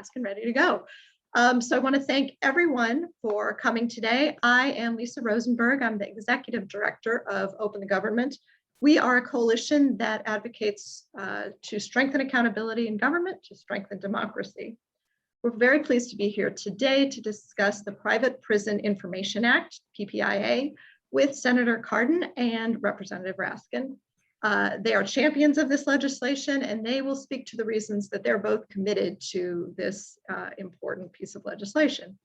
Raskin ready to go. So I want to thank everyone for coming today. I am Lisa Rosenberg. I'm the Executive Director of Open the Government. We are a coalition that advocates to strengthen accountability in government, to strengthen democracy. We're very pleased to be here today to discuss the Private Prison Information Act, PPIA, with Senator Cardin and Representative Raskin. They are champions of this legislation, and they will speak to the reasons that they're both committed to this important piece of legislation.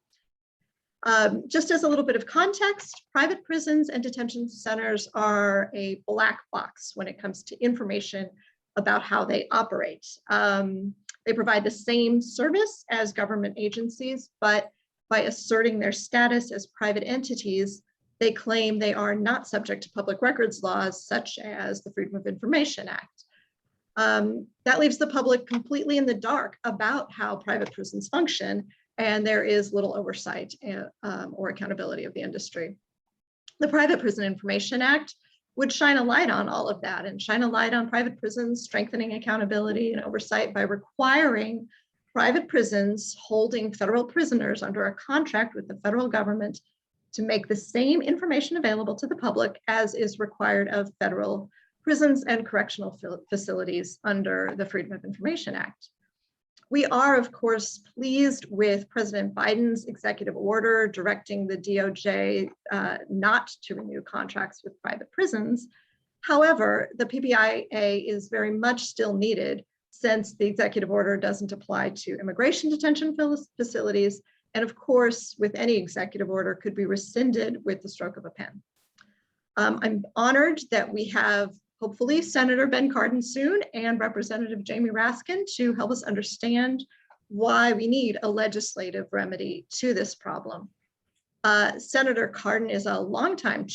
Just as a little bit of context, private prisons and detention centers are a black box when it comes to information about how they operate. They provide the same service as government agencies, but by asserting their status as private entities, they claim they are not subject to public records laws, such as the Freedom of Information Act. That leaves the public completely in the dark about how private prisons function, and there is little oversight or accountability of the industry. The Private Prison Information Act would shine a light on all of that and shine a light on private prisons, strengthening accountability and oversight by requiring private prisons holding federal prisoners under a contract with the federal government to make the same information available to the public as is required of federal prisons and correctional facilities under the Freedom of Information Act. We are, of course, pleased with President Biden's executive order directing the DOJ not to renew contracts with private prisons. However, the PPIA is very much still needed since the executive order doesn't apply to immigration detention facilities, and of course, with any executive order, could be rescinded with the stroke of a pen. I'm honored that we have hopefully Senator Ben Cardin soon and Representative Jamie Raskin to help us understand why we need a legislative remedy to this problem. Senator Cardin is a longtime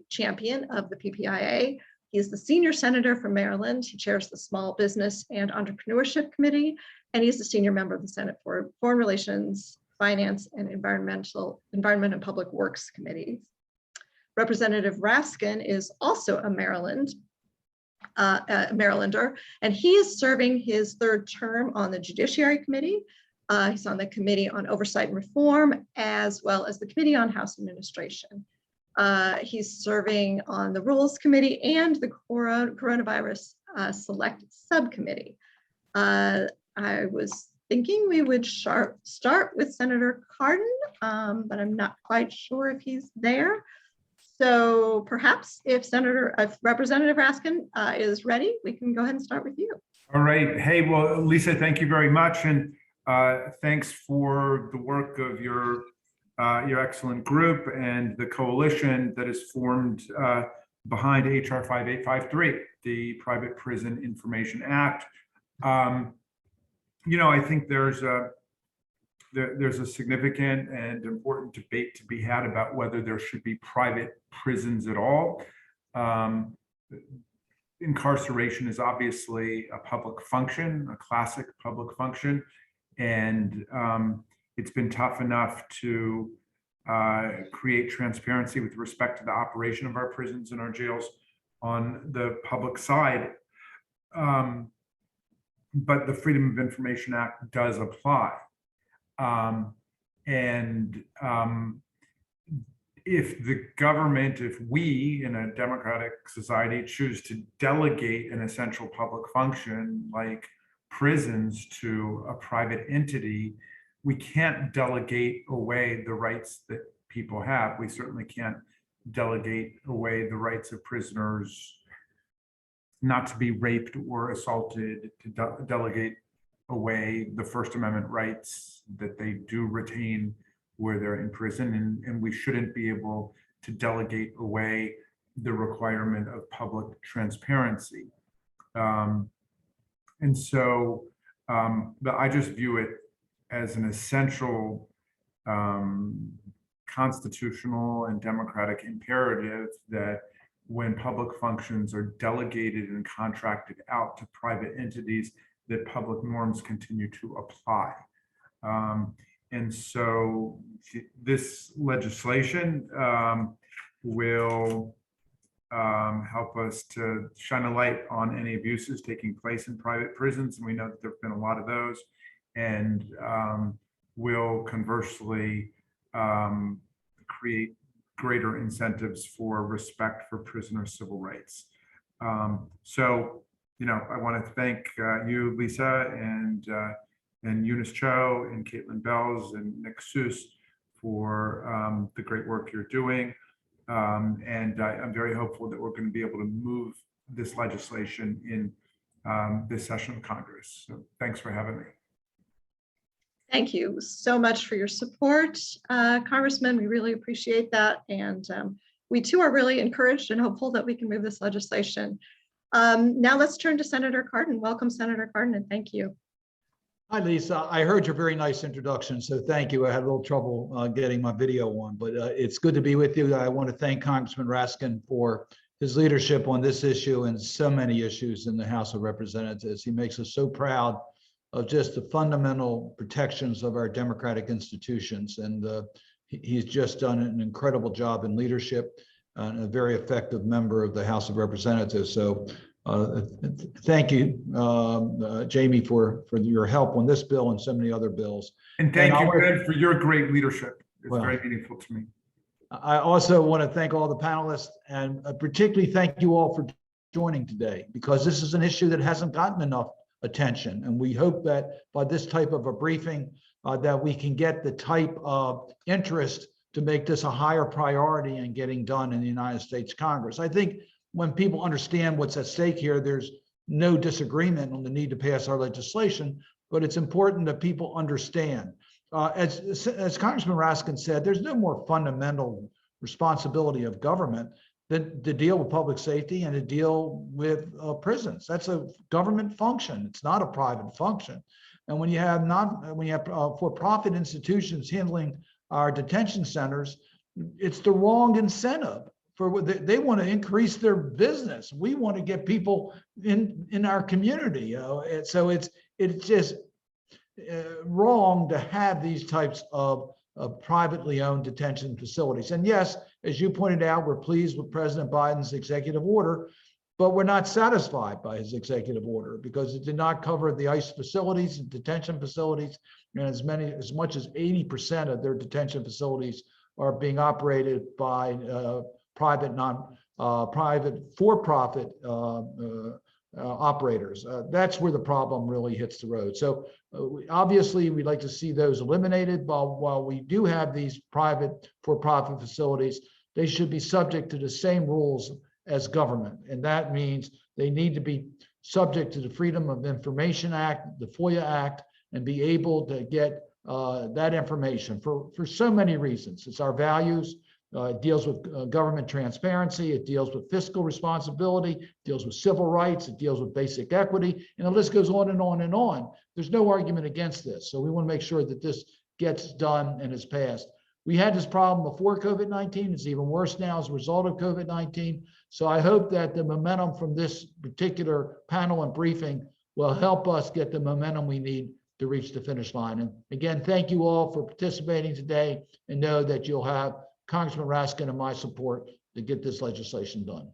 champion of the PPIA. He is the senior senator from Maryland. He chairs the Small Business and Entrepreneurship Committee, and he's the senior member of the Senate for Foreign Relations, Finance, and Environment and Public Works Committees. Representative Raskin is also a Marylander, and he is serving his third term on the Judiciary Committee. He's on the Committee on Oversight and Reform, as well as the Committee on House Administration. He's serving on the Rules Committee and the Coronavirus Select Subcommittee. I was thinking we would start with Senator Cardin, but I'm not quite sure if he's there. So perhaps if Representative Raskin is ready, we can go ahead and start with you. All right. Hey, well, Lisa, thank you very much. And thanks for the work of your excellent group and the coalition that is formed behind HR 5853, the Private Prison Information Act. You know, I think there's a significant and important debate to be had about whether there should be private prisons at all. Incarceration is obviously a public function, a classic public function, and it's been tough enough to create transparency with respect to the operation of our prisons and our jails on the public side. But the Freedom of Information Act does apply. If the government, if we in a democratic society choose to delegate an essential public function like prisons to a private entity, we can't delegate away the rights that people have. We certainly can't delegate away the rights of prisoners not to be raped or assaulted, to delegate away the First Amendment rights that they do retain where they're in prison, and we shouldn't be able to delegate away the requirement of public transparency. And so I just view it as an essential constitutional and democratic imperative that when public functions are delegated and contracted out to private entities, that public norms continue to apply. And so this legislation will help us to shine a light on any abuses taking place in private prisons. And we know that there have been a lot of those. and will conversely create greater incentives for respect for prisoner civil rights. So, I want to thank you, Lisa, and Eunice Cho, and Caitlin Bells, and Nick Seuss for the great work you're doing. And I'm very hopeful that we're going to be able to move this legislation in this session of Congress. So thanks for having me. Thank you so much for your support, Congressman. We really appreciate that. And we too are really encouraged and hopeful that we can move this legislation. Now let's turn to Senator Cardin. Welcome, Senator Cardin, and thank you. Hi, Lisa. I heard your very nice introduction, so thank you. I had a little trouble getting my video on, but it's good to be with you. I want to thank Congressman Raskin for his leadership on this issue and so many issues in the House of Representatives. He makes us so proud of just the fundamental protections of our democratic institutions, and he's just done an incredible job in leadership and a very effective member of the House of Representatives. So thank you, Jamie, for your help on this bill and so many other bills. And thank you, Ben, for your great leadership. It's very meaningful to me. I also want to thank all the panelists, and particularly thank you all for joining today, because this is an issue that hasn't gotten enough attention. And we hope that by this type of a briefing, that we can get the type of interest to make this a higher priority in getting done in the United States Congress. I think when people understand what's at stake here, there's no disagreement on the need to pass our legislation, but it's important that people understand. As Congressman Raskin said, there's no more fundamental responsibility of government than to deal with public safety and to deal with prisons. That's a government function. It's not a private function. And when you have for-profit institutions handling our detention centers, it's the wrong incentive. They want to increase their business. We want to get people in our community. So it's just wrong to have these types of privately owned detention facilities. And yes, as you pointed out, we're pleased with President Biden's executive order, but we're not satisfied by his executive order because it did not cover the ICE facilities and detention facilities, and as much as 80% of their detention facilities are being operated by private for-profit operators. That's where the problem really hits the road. So obviously, we'd like to see those eliminated. While we do have these private for-profit facilities, they should be subject to the same rules as government. And that means they need to be subject to the Freedom of Information Act, the FOIA Act, and be able to get that information for so many reasons. It's our values. It deals with government transparency. It deals with fiscal responsibility. It deals with civil rights. It deals with basic equity. And the list goes on and on and on. There's no argument against this. So we want to make sure that this gets done and is passed. We had this problem before COVID-19. It's even worse now as a result of COVID-19. So I hope that the momentum from this particular panel and briefing will help us get the momentum we need to reach the finish line. And again, thank you all for participating today, and know that you'll have Congressman Raskin and my support to get this legislation done.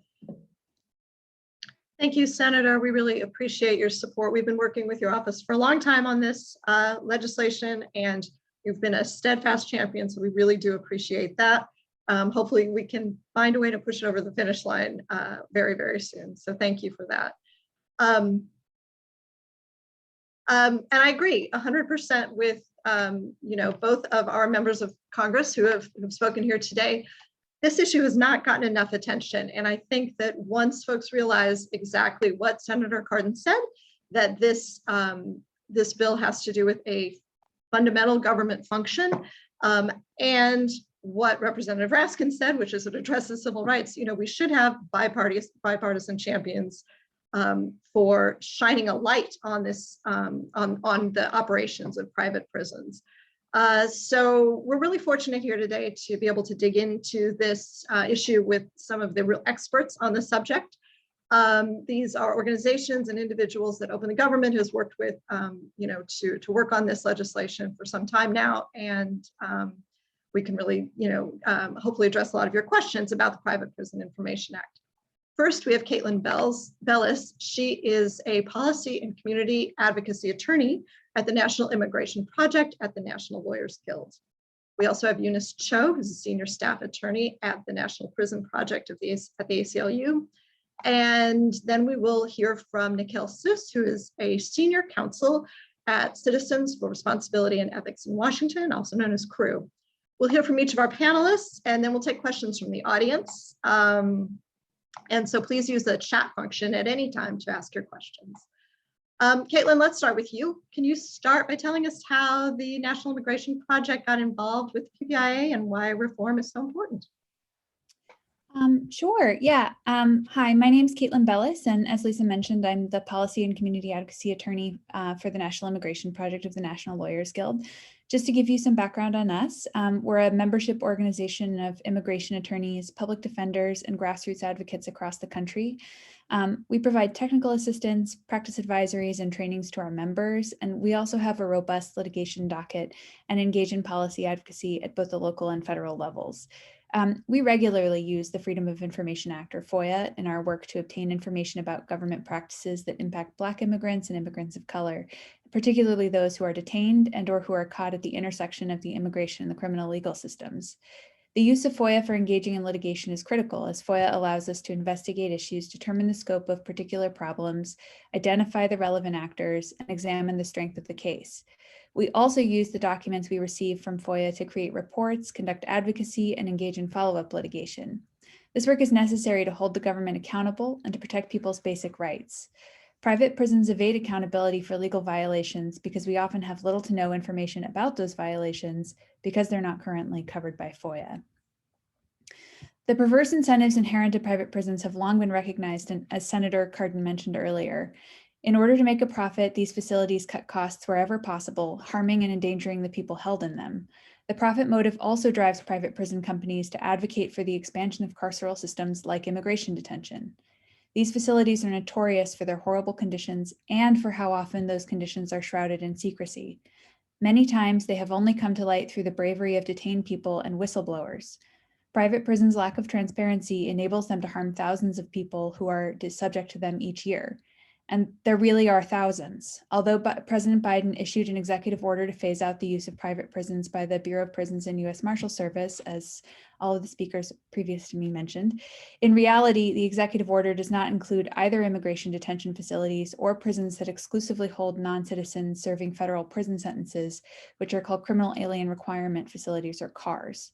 Thank you, Senator. We really appreciate your support. We've been working with your office for a long time on this legislation, and you've been a steadfast champion, so we really do appreciate that. Hopefully we can find a way to push it over the finish line very, very soon. So thank you for that. And I agree 100% with both of our members of Congress who have spoken here today. This issue has not gotten enough attention. And I think that once folks realize exactly what Senator Cardin said, that this bill has to do with a fundamental government function, and what Representative Raskin said, which is it addresses civil rights, we should have bipartisan champions for shining a light on this, on the operations of private prisons. So we're really fortunate here today to be able to dig into this issue with some of the real experts on the subject. These are organizations and individuals that Open the Government has worked with, to work on this legislation for some time now, and we can really, hopefully address a lot of your questions about the Private Prison Information Act. First, we have Caitlin Bellis. She is a policy and community advocacy attorney at the National Immigration Project at the National Lawyers Guild. We also have Eunice Cho, who's a senior staff attorney at the National Prison Project at the ACLU. And then we will hear from Nikhil Sus, who is a senior counsel at Citizens for Responsibility and Ethics in Washington, also known as CREW. We'll hear from each of our panelists, and then we'll take questions from the audience. And so please use the chat function at any time to ask your questions. Caitlin, let's start with you. Can you start by telling us how the National Immigration Project got involved with PPIA and why reform is so important? Sure, yeah. Hi, my name is Caitlin Bellis, and as Lisa mentioned, I'm the Policy and Community Advocacy Attorney for the National Immigration Project of the National Lawyers Guild. Just to give you some background on us, we're a membership organization of immigration attorneys, public defenders, and grassroots advocates across the country. We provide technical assistance, practice advisories, and trainings to our members, and we also have a robust litigation docket and engage in policy advocacy at both the local and federal levels. We regularly use the Freedom of Information Act, or FOIA, in our work to obtain information about government practices that impact Black immigrants and immigrants of color, particularly those who are detained and or who are caught at the intersection of the immigration and the criminal legal systems. The use of FOIA for engaging in litigation is critical, as FOIA allows us to investigate issues, determine the scope of particular problems, identify the relevant actors, and examine the strength of the case. We also use the documents we receive from FOIA to create reports, conduct advocacy, and engage in follow-up litigation. This work is necessary to hold the government accountable and to protect people's basic rights. Private prisons evade accountability for legal violations because we often have little to no information about those violations because they're not currently covered by FOIA. The perverse incentives inherent to private prisons have long been recognized, as Senator Cardin mentioned earlier. In order to make a profit, these facilities cut costs wherever possible, harming and endangering the people held in them. The profit motive also drives private prison companies to advocate for the expansion of carceral systems like immigration detention. These facilities are notorious for their horrible conditions and for how often those conditions are shrouded in secrecy. Many times they have only come to light through the bravery of detained people and whistleblowers. Private prisons' lack of transparency enables them to harm thousands of people who are subject to them each year. And there really are thousands. Although President Biden issued an executive order to phase out the use of private prisons by the Bureau of Prisons and U.S. Marshal Service, as all of the speakers previous to me mentioned, in reality, the executive order does not include either immigration detention facilities or prisons that exclusively hold non-citizens serving federal prison sentences, which are called criminal alien requirement facilities, or CARs.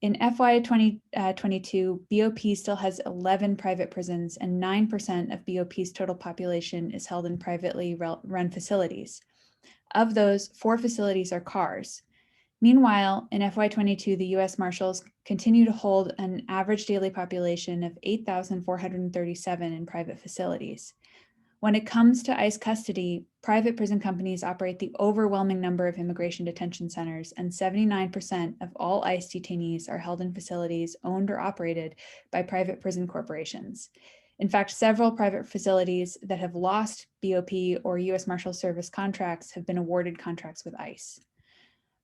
In FY 2022, BOP still has 11 private prisons, and 9% of BOP's total population is held in privately run facilities. Of those, 4 facilities are CARs. Meanwhile, in FY 22, the U.S. Marshals continue to hold an average daily population of 8,437 in private facilities. When it comes to ICE custody, private prison companies operate the overwhelming number of immigration detention centers, and 79% of all ICE detainees are held in facilities owned or operated by private prison corporations. In fact, several private facilities that have lost BOP or U.S. Marshals Service contracts have been awarded contracts with ICE.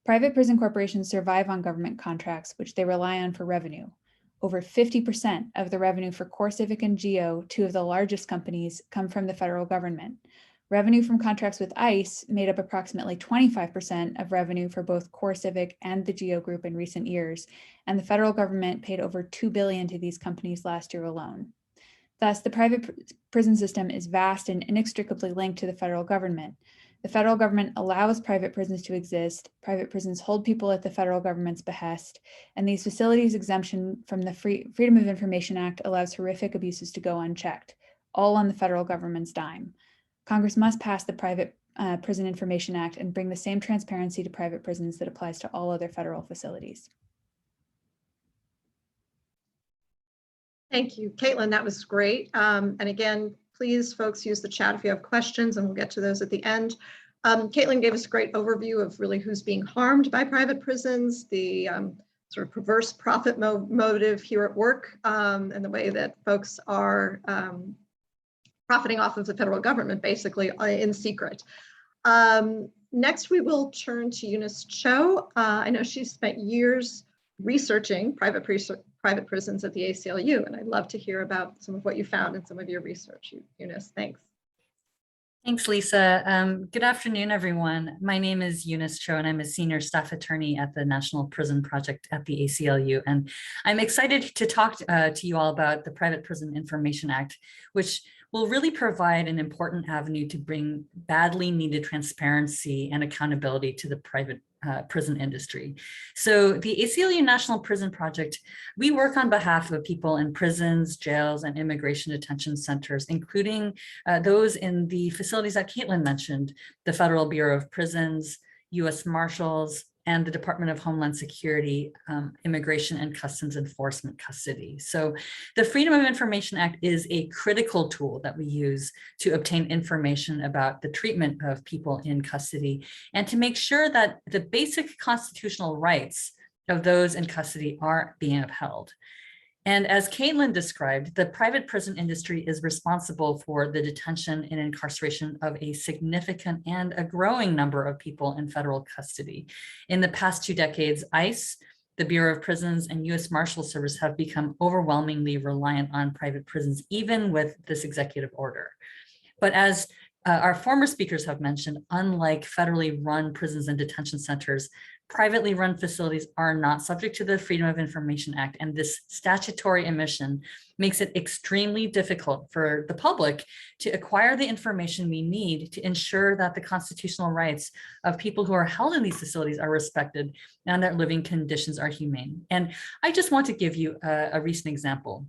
Private prison corporations survive on government contracts, which they rely on for revenue. Over 50% of the revenue for CoreCivic and GEO, 2 of the largest companies, come from the federal government. Revenue from contracts with ICE made up approximately 25% of revenue for both CoreCivic and the GEO Group in recent years, and the federal government paid over $2 billion to these companies last year alone. Thus, the private prison system is vast and inextricably linked to the federal government. The federal government allows private prisons to exist, private prisons hold people at the federal government's behest, and these facilities' exemption from the Freedom of Information Act allows horrific abuses to go unchecked, all on the federal government's dime. Congress must pass the Private Prison Information Act and bring the same transparency to private prisons that applies to all other federal facilities. Thank you, Caitlin, that was great. And again, please, folks, use the chat if you have questions, and we'll get to those at the end. Caitlin gave us a great overview of really who's being harmed by private prisons, the sort of perverse profit motive here at work, and the way that folks are profiting off of the federal government, basically, in secret. Next, we will turn to Eunice Cho. I know she's spent years researching private prisons at the ACLU, and I'd love to hear about some of what you found in some of your research, Eunice. Thanks. Thanks, Lisa. Good afternoon, everyone. My name is Eunice Cho, and I'm a senior staff attorney at the National Prison Project at the ACLU. And I'm excited to talk to you all about the Private Prison Information Act, which will really provide an important avenue to bring badly needed transparency and accountability to the private prison industry. So the ACLU National Prison Project, we work on behalf of people in prisons, jails, and immigration detention centers, including those in the facilities that Caitlin mentioned, the Federal Bureau of Prisons, U.S. Marshals, and the Department of Homeland Security, Immigration and Customs Enforcement custody. So the Freedom of Information Act is a critical tool that we use to obtain information about the treatment of people in custody and to make sure that the basic constitutional rights of those in custody are being upheld. And as Caitlin described, the private prison industry is responsible for the detention and incarceration of a significant and a growing number of people in federal custody. In the past 2 decades, ICE, the Bureau of Prisons, and U.S. Marshal Service have become overwhelmingly reliant on private prisons, even with this executive order. But as our former speakers have mentioned, unlike federally run prisons and detention centers, privately run facilities are not subject to the Freedom of Information Act, and this statutory omission makes it extremely difficult for the public to acquire the information we need to ensure that the constitutional rights of people who are held in these facilities are respected and that living conditions are humane. And I just want to give you a recent example.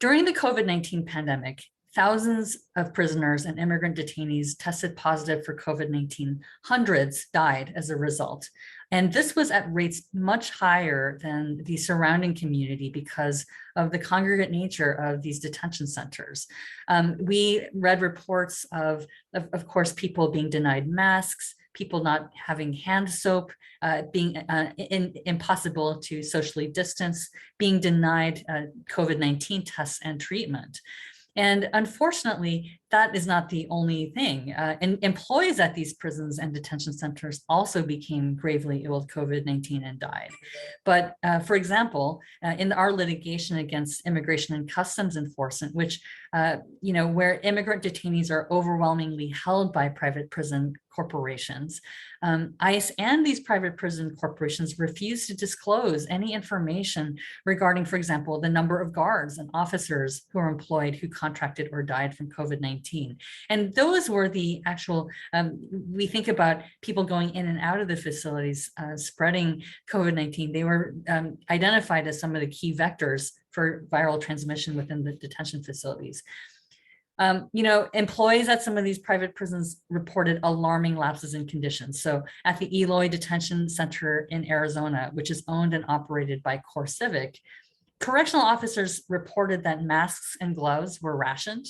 During the COVID-19 pandemic, thousands of prisoners and immigrant detainees tested positive for COVID-19. Hundreds died as a result. And this was at rates much higher than the surrounding community because of the congregate nature of these detention centers. We read reports of course, people being denied masks, people not having hand soap, being impossible to socially distance, being denied COVID-19 tests and treatment. And unfortunately, that is not the only thing. And employees at these prisons and detention centers also became gravely ill with COVID-19 and died. But for example, in our litigation against Immigration and Customs Enforcement, which, where immigrant detainees are overwhelmingly held by private prison corporations, ICE and these private prison corporations refuse to disclose any information regarding, for example, the number of guards and officers who are employed who contracted or died from COVID-19. And those were the actual, we think about people going in and out of the facilities spreading COVID-19. They were identified as some of the key vectors for viral transmission within the detention facilities. Employees at some of these private prisons reported alarming lapses in conditions. So at the Eloy Detention Center in Arizona, which is owned and operated by CoreCivic, correctional officers reported that masks and gloves were rationed,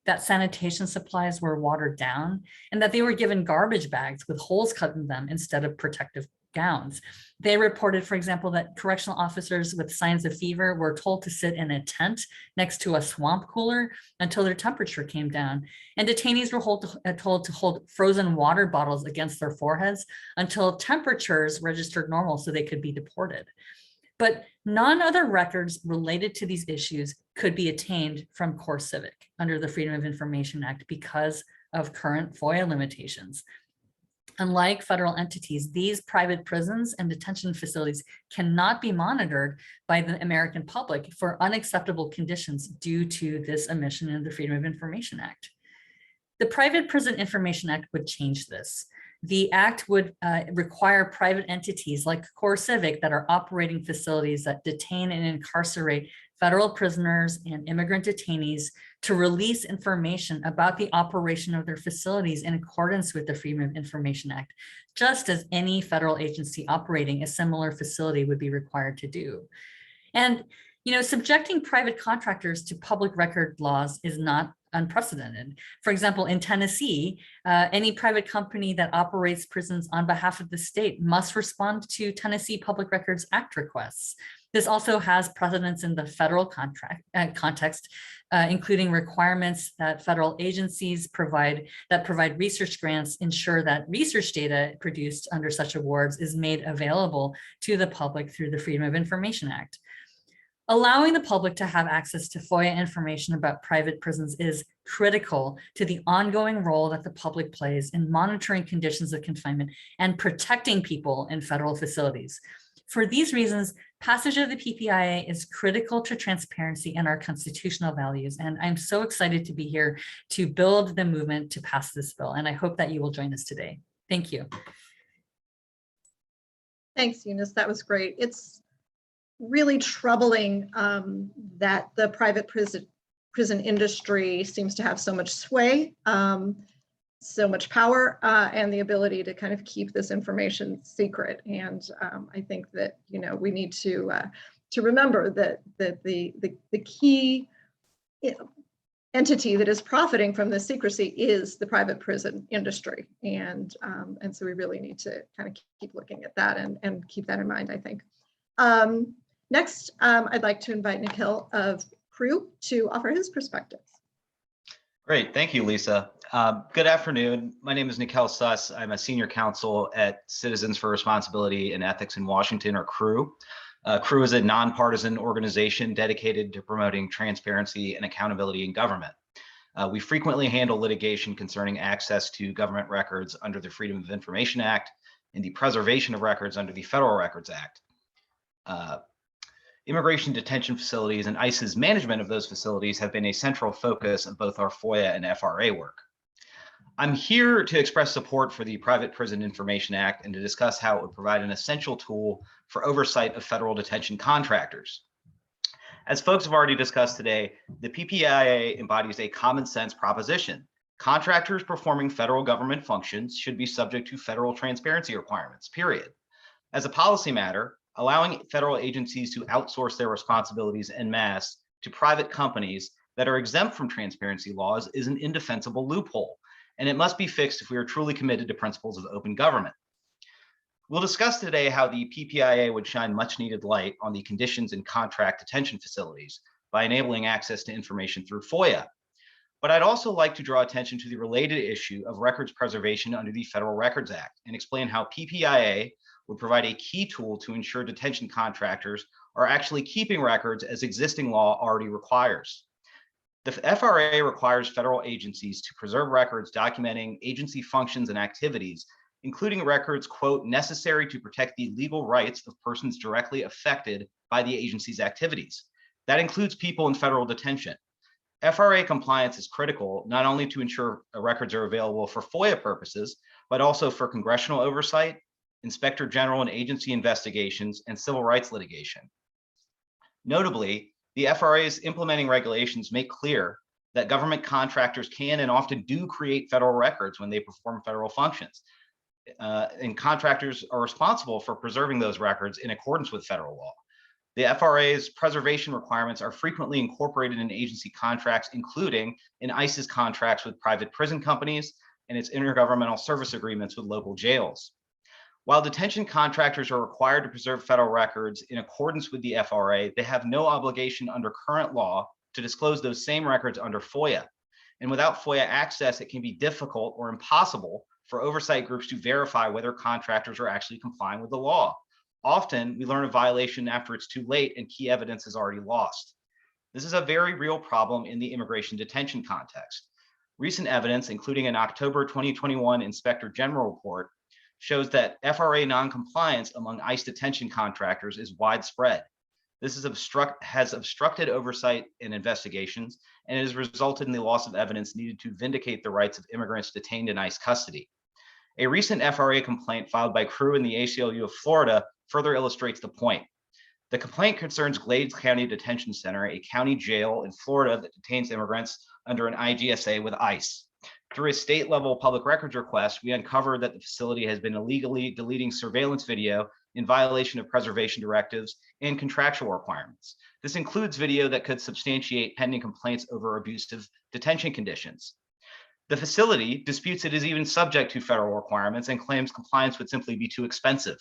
that sanitation supplies were watered down, and that they were given garbage bags with holes cut in them instead of protective gowns. They reported, for example, that correctional officers with signs of fever were told to sit in a tent next to a swamp cooler until their temperature came down. And detainees were told to hold frozen water bottles against their foreheads until temperatures registered normal so they could be deported. But none other records related to these issues could be attained from CoreCivic under the Freedom of Information Act because of current FOIA limitations. Unlike federal entities, these private prisons and detention facilities cannot be monitored by the American public for unacceptable conditions due to this omission in the Freedom of Information Act. The Private Prison Information Act would change this. The act would require private entities like CoreCivic that are operating facilities that detain and incarcerate federal prisoners and immigrant detainees to release information about the operation of their facilities in accordance with the Freedom of Information Act, just as any federal agency operating a similar facility would be required to do. And, subjecting private contractors to public record laws is not unprecedented. For example, in Tennessee, any private company that operates prisons on behalf of the state must respond to Tennessee Public Records Act requests. This also has precedence in the federal context, including requirements that federal agencies provide research grants ensure that research data produced under such awards is made available to the public through the Freedom of Information Act. Allowing the public to have access to FOIA information about private prisons is critical to the ongoing role that the public plays in monitoring conditions of confinement and protecting people in federal facilities. For these reasons, passage of the PPIA is critical to transparency and our constitutional values. And I'm so excited to be here to build the movement to pass this bill. And I hope that you will join us today. Thank you. Thanks, Eunice. That was great. It's really troubling that the private prison industry seems to have so much sway, so much power, and the ability to kind of keep this information secret. And I think that, you know, we need to remember that the key entity that is profiting from this secrecy is the private prison industry. And so we really need to kind of keep looking at that and keep that in mind, I think. Next, I'd like to invite Nikhil of CREW to offer his perspectives. Great, thank you, Lisa. Good afternoon. My name is Nikhil Suss. I'm a senior counsel at Citizens for Responsibility and Ethics in Washington, or CREW. CREW is a nonpartisan organization dedicated to promoting transparency and accountability in government. We frequently handle litigation concerning access to government records under the Freedom of Information Act and the preservation of records under the Federal Records Act. Immigration detention facilities and ICE's management of those facilities have been a central focus of both our FOIA and FRA work. I'm here to express support for the Private Prison Information Act and to discuss how it would provide an essential tool for oversight of federal detention contractors. As folks have already discussed today, the PPIA embodies a common sense proposition. Contractors performing federal government functions should be subject to federal transparency requirements, period. As a policy matter, allowing federal agencies to outsource their responsibilities en masse to private companies that are exempt from transparency laws is an indefensible loophole, and it must be fixed if we are truly committed to principles of open government. We'll discuss today how the PPIA would shine much needed light on the conditions in contract detention facilities by enabling access to information through FOIA. But I'd also like to draw attention to the related issue of records preservation under the Federal Records Act and explain how PPIA would provide a key tool to ensure detention contractors are actually keeping records as existing law already requires. The FRA requires federal agencies to preserve records documenting agency functions and activities, including records, quote, necessary to protect the legal rights of persons directly affected by the agency's activities. That includes people in federal detention. FRA compliance is critical, not only to ensure records are available for FOIA purposes, but also for congressional oversight, Inspector General and agency investigations, and civil rights litigation. Notably, the FRA's implementing regulations make clear that government contractors can and often do create federal records when they perform federal functions. And contractors are responsible for preserving those records in accordance with federal law. The FRA's preservation requirements are frequently incorporated in agency contracts, including in ICE's contracts with private prison companies and its intergovernmental service agreements with local jails. While detention contractors are required to preserve federal records in accordance with the FRA, they have no obligation under current law to disclose those same records under FOIA. And without FOIA access, it can be difficult or impossible for oversight groups to verify whether contractors are actually complying with the law. Often, we learn a violation after it's too late and key evidence is already lost. This is a very real problem in the immigration detention context. Recent evidence, including an October 2021 Inspector General report, shows that FRA noncompliance among ICE detention contractors is widespread. This has obstructed oversight and investigations, and it has resulted in the loss of evidence needed to vindicate the rights of immigrants detained in ICE custody. A recent FRA complaint filed by CREW in the ACLU of Florida further illustrates the point. The complaint concerns Glades County Detention Center, a county jail in Florida that detains immigrants under an IGSA with ICE. Through a state-level public records request, we uncovered that the facility has been illegally deleting surveillance video in violation of preservation directives and contractual requirements. This includes video that could substantiate pending complaints over abusive detention conditions. The facility disputes it is even subject to federal requirements and claims compliance would simply be too expensive.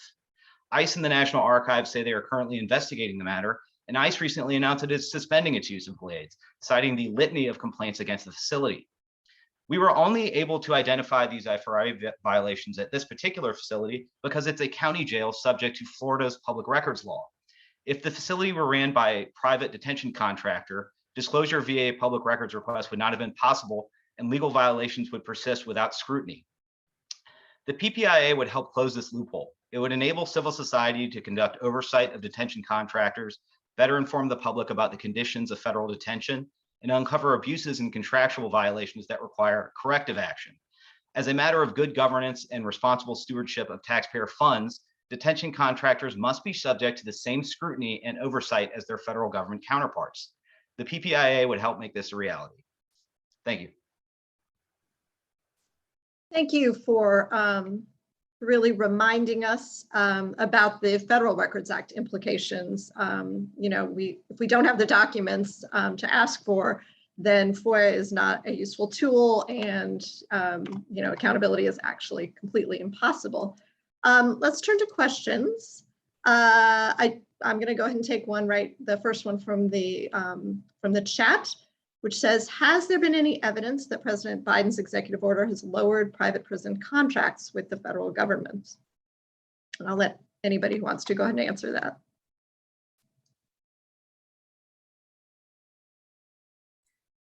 ICE and the National Archives say they are currently investigating the matter, and ICE recently announced it is suspending its use of Glades, citing the litany of complaints against the facility. We were only able to identify these FRA violations at this particular facility because it's a county jail subject to Florida's public records law. If the facility were ran by a private detention contractor, disclosure via a public records request would not have been possible, and legal violations would persist without scrutiny. The PPIA would help close this loophole. It would enable civil society to conduct oversight of detention contractors, better inform the public about the conditions of federal detention, and uncover abuses and contractual violations that require corrective action. As a matter of good governance and responsible stewardship of taxpayer funds, detention contractors must be subject to the same scrutiny and oversight as their federal government counterparts. The PPIA would help make this a reality. Thank you. Thank you for really reminding us about the Federal Records Act implications. If we don't have the documents to ask for, then FOIA is not a useful tool, and accountability is actually completely impossible. Let's turn to questions. I'm going to go ahead and take the first one from the chat, which says, has there been any evidence that President Biden's executive order has lowered private prison contracts with the federal government? And I'll let anybody who wants to go ahead and answer that.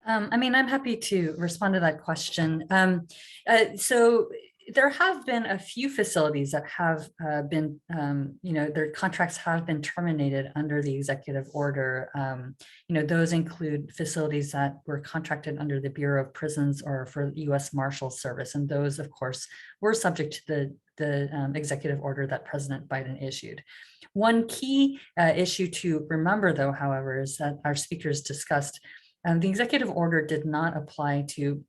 I'm happy to respond to that question. So there have been a few facilities that have been, their contracts have been terminated under the executive order. Those include facilities that were contracted under the Bureau of Prisons or for U.S. Marshals Service. And those, of course, were subject to the executive order that President Biden issued. One key issue to remember, though, however, is that our speakers discussed the executive order did not apply to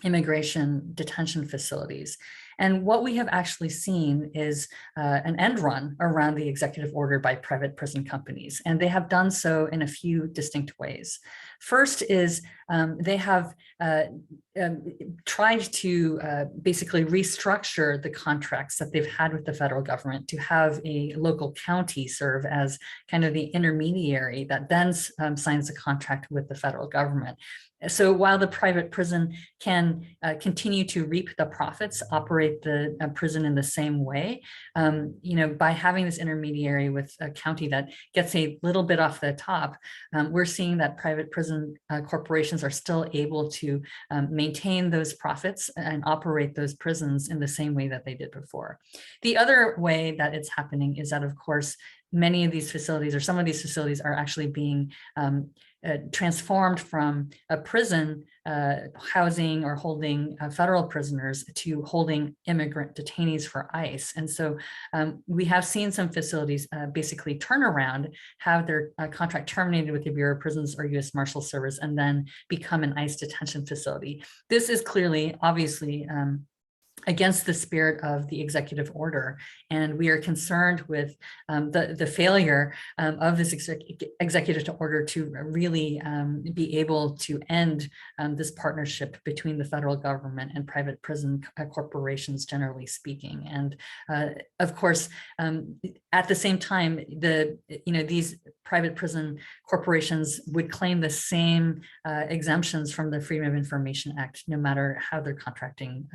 immigration detention facilities. And what we have actually seen is an end run around the executive order by private prison companies. And they have done so in a few distinct ways. First is they have tried to basically restructure the contracts that they've had with the federal government to have a local county serve as kind of the intermediary that then signs a contract with the federal government. So while the private prison can continue to reap the profits, operate the prison in the same way, by having this intermediary with a county that gets a little bit off the top, we're seeing that private prison corporations are still able to maintain those profits and operate those prisons in the same way that they did before. The other way that it's happening is that, of course, many of these facilities, or some of these facilities, are actually being transformed from a prison housing or holding federal prisoners to holding immigrant detainees for ICE. And so we have seen some facilities basically turn around, have their contract terminated with the Bureau of Prisons or U.S. Marshals Service, and then become an ICE detention facility. This is clearly, obviously, against the spirit of the executive order. And we are concerned with the failure of this executive order to really be able to end this partnership between the federal government and private prison corporations, generally speaking. And of course, at the same time, these private prison corporations would claim the same exemptions from the Freedom of Information Act, no matter how their contracting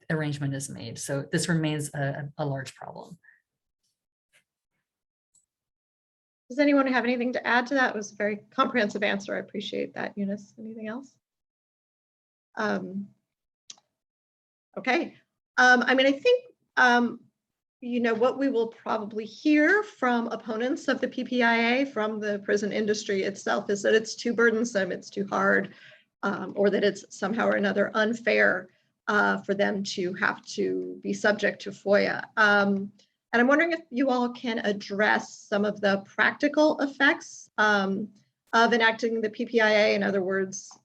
arrangement is made. So this remains a large problem. Does anyone have anything to add to that? It was a very comprehensive answer. I appreciate that, Eunice. Anything else? Okay. I think, what we will probably hear from opponents of the PPIA, from the prison industry itself, is that it's too burdensome, it's too hard, or that it's somehow or another unfair for them to have to be subject to FOIA. And I'm wondering if you all can address some of the practical effects of enacting the PPIA. In other words,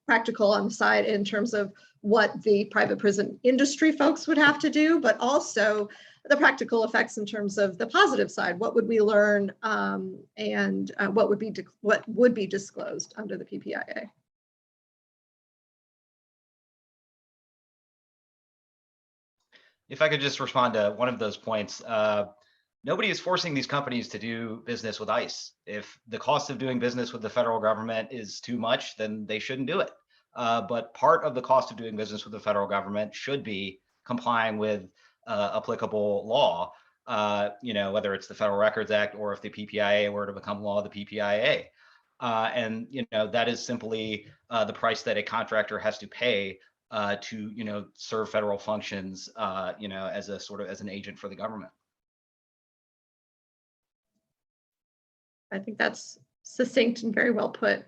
practical on the side in terms of what the private prison industry folks would have to do, but also the practical effects in terms of the positive side. What would we learn, and what would be disclosed under the PPIA? If I could just respond to one of those points, nobody is forcing these companies to do business with ICE. If the cost of doing business with the federal government is too much, then they shouldn't do it. But part of the cost of doing business with the federal government should be complying with applicable law. whether it's the Federal Records Act or if the PPIA were to become law, the PPIA. And that is simply the price that a contractor has to pay to serve federal functions as an agent for the government. I think that's succinct and very well put.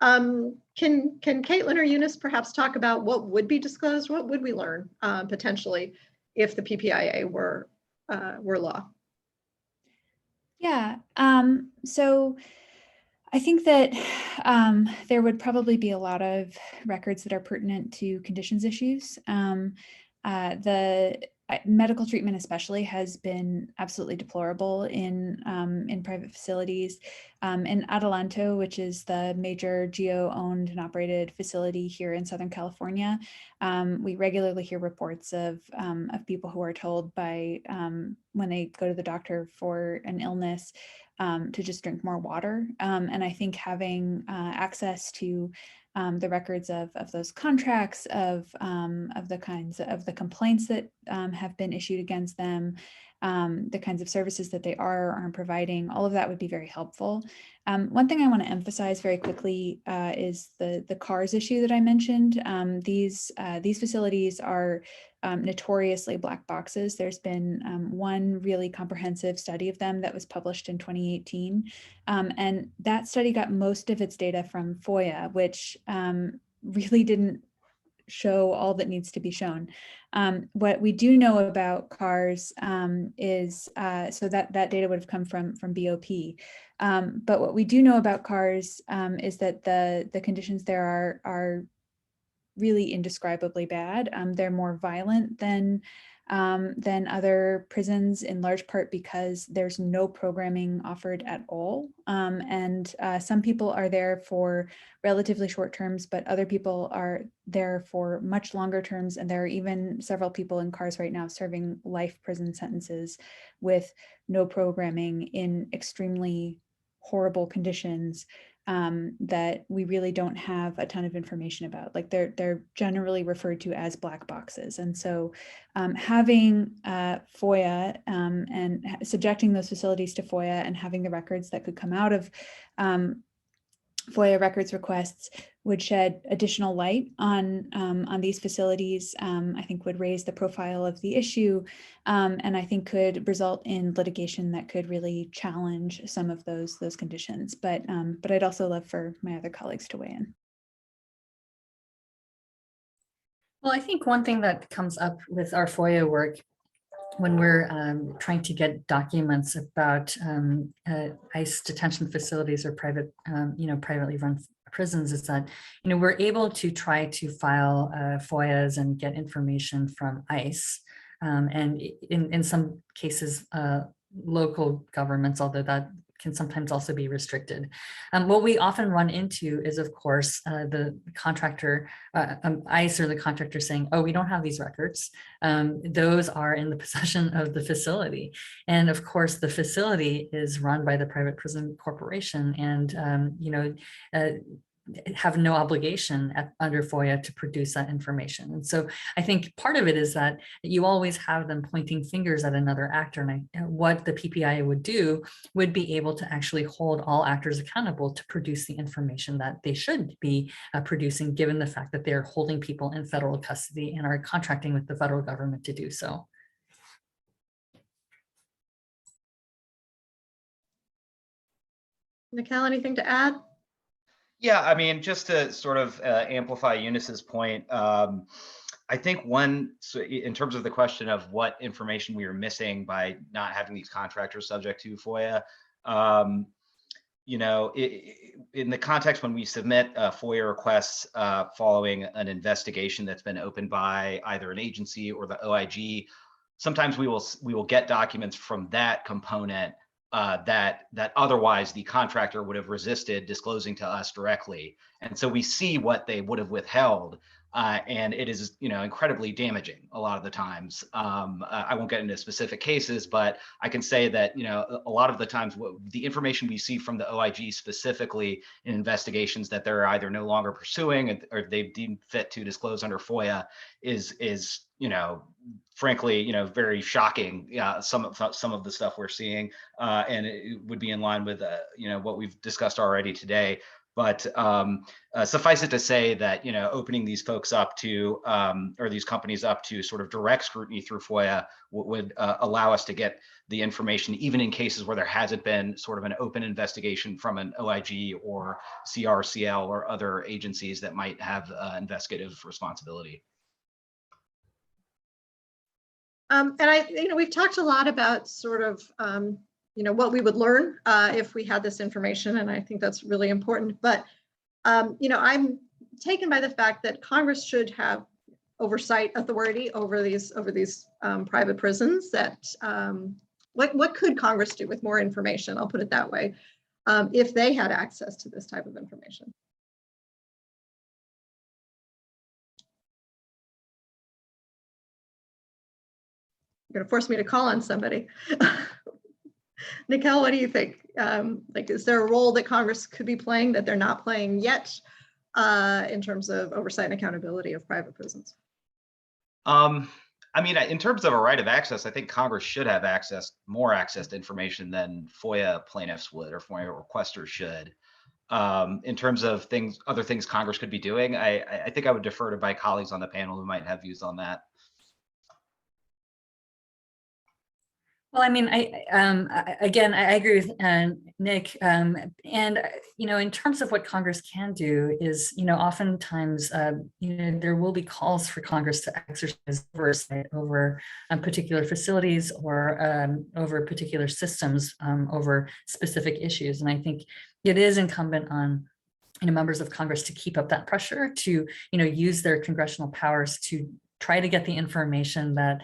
Can Caitlin or Eunice perhaps talk about what would be disclosed? What would we learn potentially if the PPIA were law? Yeah, so I think that there would probably be a lot of records that are pertinent to conditions issues. The medical treatment especially has been absolutely deplorable in private facilities. In Adelanto, which is the major GEO-owned and operated facility here in Southern California, we regularly hear reports of people who are told by when they go to the doctor for an illness to just drink more water. And I think having access to the records of those contracts, of the kinds of the complaints that have been issued against them, the kinds of services that they are or aren't providing, all of that would be very helpful. One thing I want to emphasize very quickly is the CARS issue that I mentioned. These facilities are notoriously black boxes. There's been one really comprehensive study of them that was published in 2018. And that study got most of its data from FOIA, which really didn't show all that needs to be shown. What we do know about CARS is, so that data would have come from BOP. But what we do know about CARS is that the conditions there are really indescribably bad. They're more violent than other prisons, in large part because there's no programming offered at all. And some people are there for relatively short terms, but other people are there for much longer terms. And there are even several people in CARS right now serving life prison sentences with no programming in extremely horrible conditions that we really don't have a ton of information about. Like they're generally referred to as black boxes. And so having FOIA and subjecting those facilities to FOIA and having the records that could come out of FOIA records requests would shed additional light on these facilities. I think would raise the profile of the issue, and I think could result in litigation that could really challenge some of those conditions. But I'd also love for my other colleagues to weigh in. Well, I think one thing that comes up with our FOIA work when we're trying to get documents about ICE detention facilities or private, privately run prisons is that, we're able to try to file FOIAs and get information from ICE. And in some cases, local governments, although that can sometimes also be restricted. What we often run into is, of course, the contractor, ICE or the contractor saying, oh, we don't have these records. Those are in the possession of the facility. And of course, the facility is run by the private prison corporation and, have no obligation under FOIA to produce that information. And so I think part of it is that you always have them pointing fingers at another actor. And what the PPIA would do would be able to actually hold all actors accountable to produce the information that they should be producing, given the fact that they're holding people in federal custody and are contracting with the federal government to do so. Nikhil, anything to add? Yeah, I mean, just to sort of amplify Eunice's point, I think in terms of the question of what information we are missing by not having these contractors subject to FOIA, in the context when we submit FOIA requests following an investigation that's been opened by either an agency or the OIG, sometimes we will get documents from that component that otherwise the contractor would have resisted disclosing to us directly. And so we see what they would have withheld And it is, incredibly damaging a lot of the times. I won't get into specific cases, but I can say that, a lot of the times the information we see from the OIG specifically in investigations that they're either no longer pursuing or they've deemed fit to disclose under FOIA is frankly, very shocking. Some of the stuff we're seeing, and it would be in line with, what we've discussed already today. But suffice it to say that, opening these folks up to, or these companies up to sort of direct scrutiny through FOIA would allow us to get the information, even in cases where there hasn't been sort of an open investigation from an OIG or CRCL or other agencies that might have investigative responsibility. And we've talked a lot about sort of, what we would learn if we had this information, and I think that's really important. But, I'm taken by the fact that Congress should have oversight authority over these private prisons. That what could Congress do with more information? I'll put it that way, if they had access to this type of information. You're going to force me to call on somebody. Nicole, what do you think? Is there a role that Congress could be playing that they're not playing yet in terms of oversight and accountability of private prisons? In terms of a right of access, I think Congress should have more access to information than FOIA plaintiffs would or FOIA requesters should. In terms of other things Congress could be doing, I think I would defer to my colleagues on the panel who might have views on that. Well, again, I agree with Nick. And, in terms of what Congress can do is, oftentimes, there will be calls for Congress to exercise oversight over particular facilities or over particular systems, over specific issues. And I think it is incumbent on members of Congress to keep up that pressure, to, use their congressional powers to try to get the information that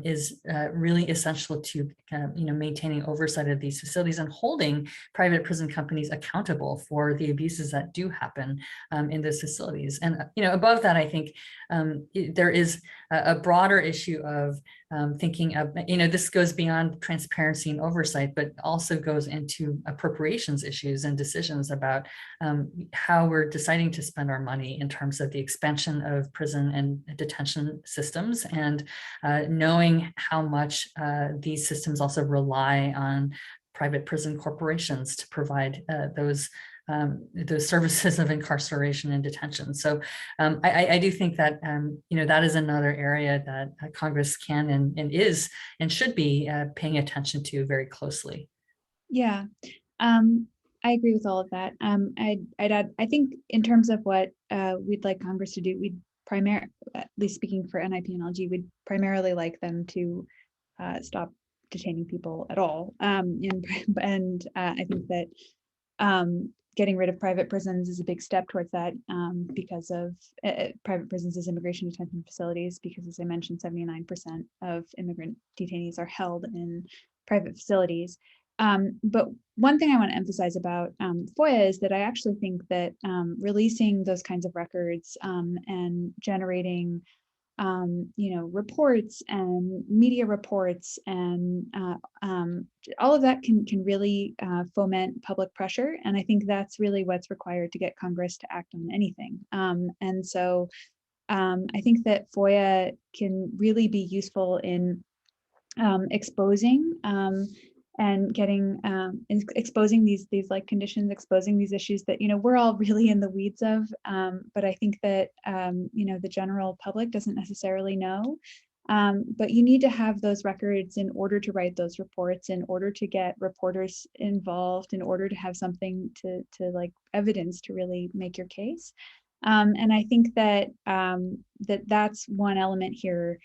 is really essential to maintaining oversight of these facilities and holding private prison companies accountable for the abuses that do happen in those facilities. And above that, I think there is a broader issue of thinking of, this goes beyond transparency and oversight, but also goes into appropriations issues and decisions about how we're deciding to spend our money in terms of the expansion of prison and detention systems, and knowing how much these systems also rely on private prison corporations to provide those services of incarceration and detention. So I do think that, that is another area that Congress can and is and should be paying attention to very closely. Yeah, I agree with all of that. I'd add, I think in terms of what we'd like Congress to do, we'd at least speaking for NIPNLG, we'd primarily like them to stop detaining people at all. And I think that getting rid of private prisons is a big step towards that, because of private prisons as immigration detention facilities, because as I mentioned, 79% of immigrant detainees are held in private facilities. But one thing I want to emphasize about FOIA is that I actually think that releasing those kinds of records and generating reports and media reports and all of that can really foment public pressure. And I think that's really what's required to get Congress to act on anything. And so I think that FOIA can really be useful in exposing and getting exposing these like conditions, exposing these issues that we're all really in the weeds of, but I think that the general public doesn't necessarily know. But you need to have those records in order to write those reports, in order to get reporters involved, in order to have something to like evidence to really make your case. And I think that that's one element here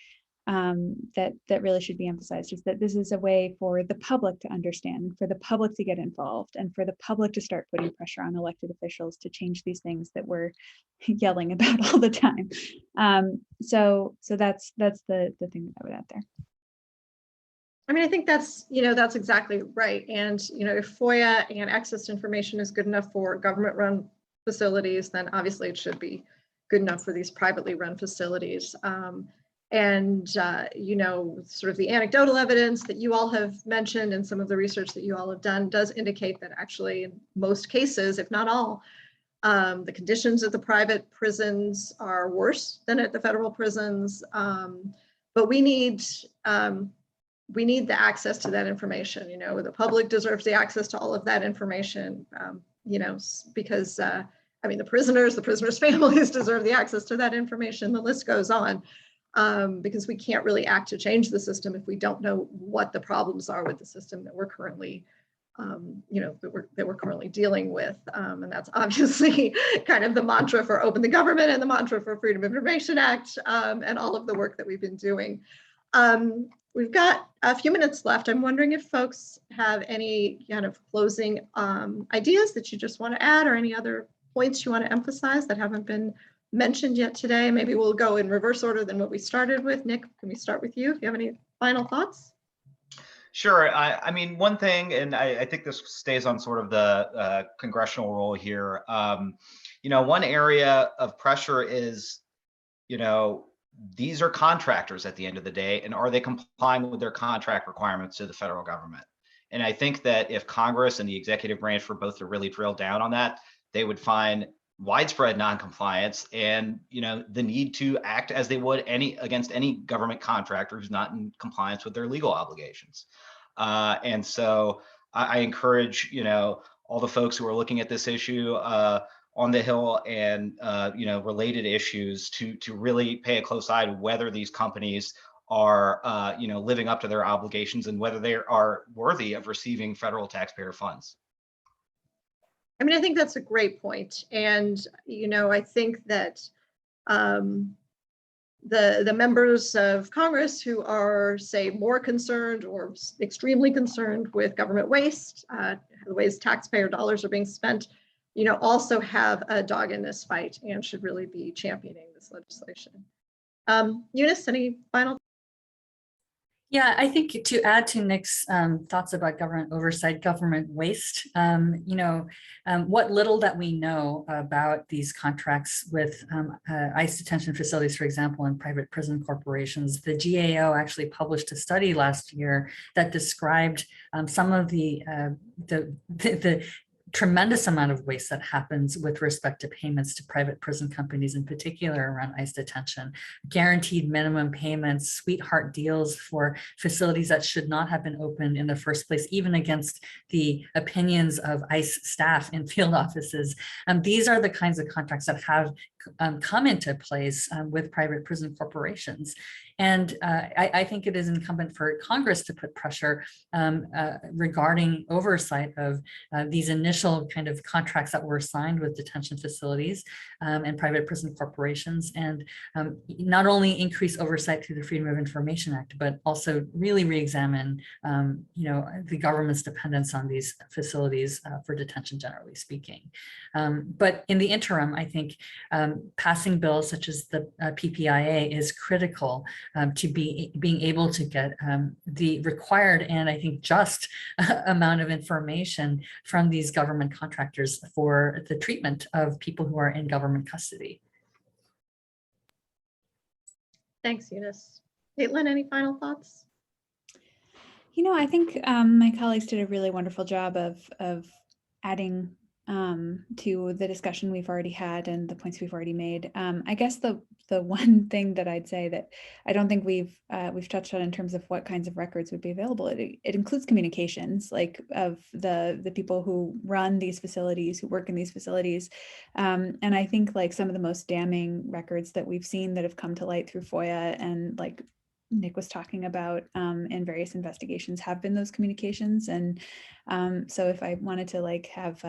that really should be emphasized, is that this is a way for the public to understand, for the public to get involved, and for the public to start putting pressure on elected officials to change these things that we're yelling about all the time. So that's the thing that I would add there. I think that's exactly right. And if FOIA and access to information is good enough for government-run facilities, then obviously it should be good enough for these privately run facilities. You know, sort of the anecdotal evidence that you all have mentioned and some of the research that you all have done does indicate that actually in most cases, if not all, the conditions at the private prisons are worse than at the federal prisons. But we need the access to that information. You know, the public deserves the access to all of that information, you know, because I mean, the prisoners' families deserve the access to that information. The list goes on. Because we can't really act to change the system if we don't know what the problems are with the system that we're currently, you know, that we're currently dealing with. And that's obviously kind of the mantra for Open the Government and the mantra for Freedom of Information Act, and all of the work that we've been doing. We've got a few minutes left. I'm wondering if folks have any kind of closing ideas that you just want to add, or any other points you want to emphasize that haven't been mentioned yet today. Maybe we'll go in reverse order than what we started with. Nick, can we start with you if you have any final thoughts? Sure. I mean, one thing, and I think this stays on sort of the congressional role here. You know, one area of pressure is, you know, these are contractors at the end of the day, and are they complying with their contract requirements to the federal government? And I think that if Congress and the executive branch were both to really drill down on that, they would find widespread noncompliance and, you know, the need to act as they would against any government contractor who's not in compliance with their legal obligations. And so I encourage, you know, all the folks who are looking at this issue on the Hill and, you know, related issues to really pay a close eye to whether these companies are, you know, living up to their obligations and whether they are worthy of receiving federal taxpayer funds. I mean, I think that's a great point. And, you know, I think that the members of Congress who are, say, more concerned or extremely concerned with government waste, the ways taxpayer dollars are being spent, you know, also have a dog in this fight and should really be championing this legislation. Eunice, any final? Yeah, I think to add to Nick's thoughts about government oversight, government waste, you know, what little that we know about these contracts with ICE detention facilities, for example, and private prison corporations, the GAO actually published a study last year that described some of the tremendous amount of waste that happens with respect to payments to private prison companies, in particular around ICE detention. Guaranteed minimum payments, sweetheart deals for facilities that should not have been opened in the first place, even against the opinions of ICE staff in field offices. These are the kinds of contracts that have come into place with private prison corporations. And I think it is incumbent for Congress to put pressure regarding oversight of these initial kind of contracts that were signed with detention facilities and private prison corporations, and not only increase oversight through the Freedom of Information Act, but also really re-examine, you know, the government's dependence on these facilities for detention, generally speaking. But in the interim, I think passing bills such as the PPIA is critical to being able to get the required and I think just amount of information from these government contractors for the treatment of people who are in government custody. Thanks, Eunice. Caitlin, any final thoughts? You know, I think my colleagues did a really wonderful job of adding to the discussion we've already had and the points we've already made. I guess the one thing that I'd say that I don't think we've touched on in terms of what kinds of records would be available, it includes communications, like of the people who run these facilities, who work in these facilities. And I think like some of the most damning records that we've seen that have come to light through FOIA and like Nick was talking about in various investigations have been those communications. And so if I wanted to like have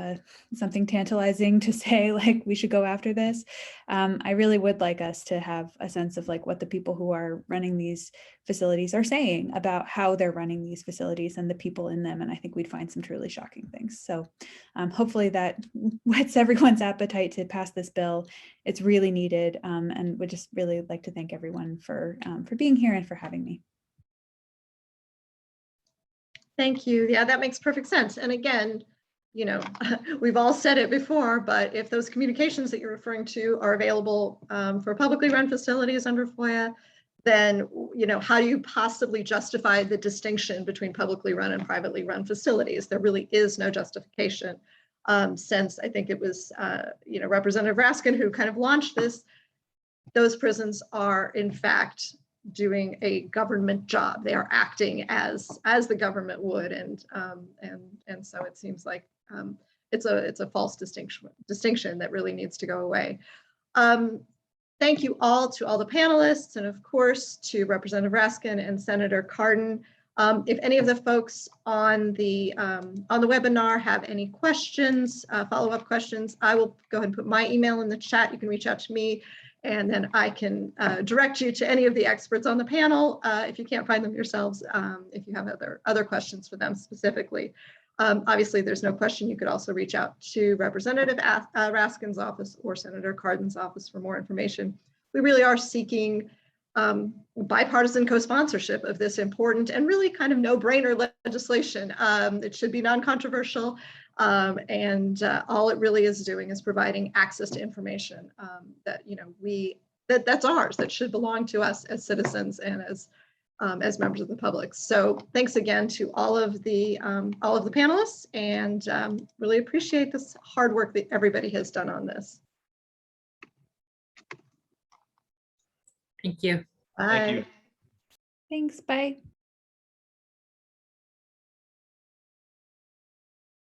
something tantalizing to say, like we should go after this, I really would like us to have a sense of like what the people who are running these facilities are saying about how they're running these facilities and the people in them. And I think we'd find some truly shocking things. So hopefully that whets everyone's appetite to pass this bill. It's really needed, and would just really like to thank everyone for being here and for having me. Thank you. Yeah, that makes perfect sense. And again, we've all said it before, but if those communications that you're referring to are available for publicly run facilities under FOIA, then, how do you possibly justify the distinction between publicly run and privately run facilities? There really is no justification. Since I think it was, Representative Raskin who kind of launched this, those prisons are in fact doing a government job. They are acting as the government would, and so it seems like it's a false distinction that really needs to go away. Thank you all to all the panelists, and of course to Representative Raskin and Senator Cardin. If any of the folks on the webinar have any questions, follow-up questions, I will go ahead and put my email in the chat. You can reach out to me, and then I can direct you to any of the experts on the panel if you can't find them yourselves, if you have other questions for them specifically. Obviously, there's no question. You could also reach out to Representative Raskin's office or Senator Cardin's office for more information. We really are seeking bipartisan co-sponsorship of this important and really kind of no-brainer legislation. It should be non-controversial, and all it really is doing is providing access to information that that's ours, that should belong to us as citizens and as members of the public. So thanks again to all of the panelists, and really appreciate this hard work that everybody has done on this. Thank you. Bye. Thank you. Thanks, bye.